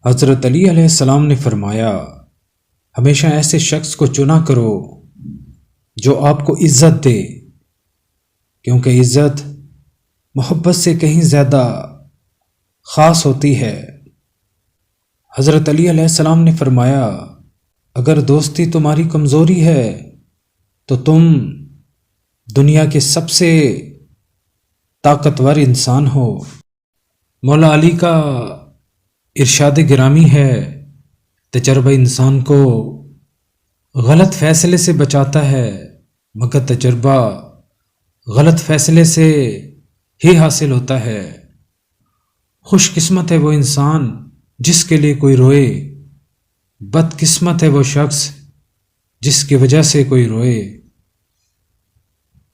حضرت علی علیہ السلام نے فرمایا، ہمیشہ ایسے شخص کو چنا کرو جو آپ کو عزت دے، کیونکہ عزت محبت سے کہیں زیادہ خاص ہوتی ہے۔ حضرت علی علیہ السلام نے فرمایا، اگر دوستی تمہاری کمزوری ہے تو تم دنیا کے سب سے طاقتور انسان ہو۔ مولا علی کا ارشاد گرامی ہے، تجربہ انسان کو غلط فیصلے سے بچاتا ہے، مگر تجربہ غلط فیصلے سے ہی حاصل ہوتا ہے۔ خوش قسمت ہے وہ انسان جس کے لیے کوئی روئے، بد قسمت ہے وہ شخص جس کی وجہ سے کوئی روئے۔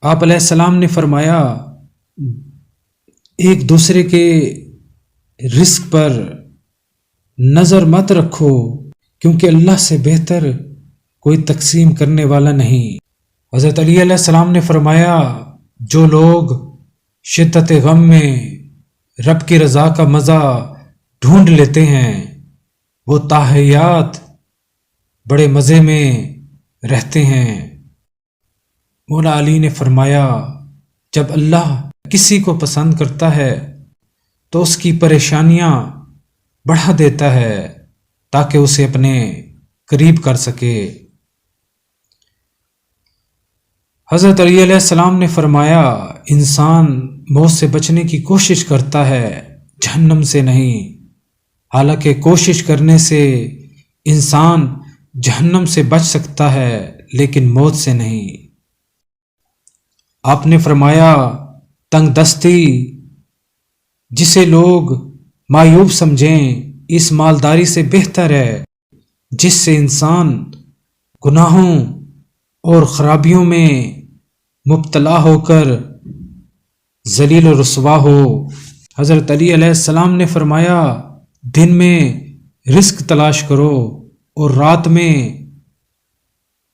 آپ علیہ السلام نے فرمایا، ایک دوسرے کے رزق پر نظر مت رکھو، کیونکہ اللہ سے بہتر کوئی تقسیم کرنے والا نہیں۔ حضرت علی علیہ السلام نے فرمایا، جو لوگ شدت غم میں رب کی رضا کا مزہ ڈھونڈ لیتے ہیں وہ تاحیات بڑے مزے میں رہتے ہیں۔ مولا علی نے فرمایا، جب اللہ کسی کو پسند کرتا ہے تو اس کی پریشانیاں بڑھا دیتا ہے تاکہ اسے اپنے قریب کر سکے۔ حضرت علی علیہ السلام نے فرمایا، انسان موت سے بچنے کی کوشش کرتا ہے، جہنم سے نہیں، حالانکہ کوشش کرنے سے انسان جہنم سے بچ سکتا ہے لیکن موت سے نہیں۔ آپ نے فرمایا، تنگ دستی جسے لوگ معیوب سمجھیں اس مالداری سے بہتر ہے جس سے انسان گناہوں اور خرابیوں میں مبتلا ہو کر ذلیل و رسوا ہو۔ حضرت علی علیہ السلام نے فرمایا، دن میں رزق تلاش کرو اور رات میں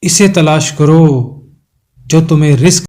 اسے تلاش کرو جو تمہیں رزق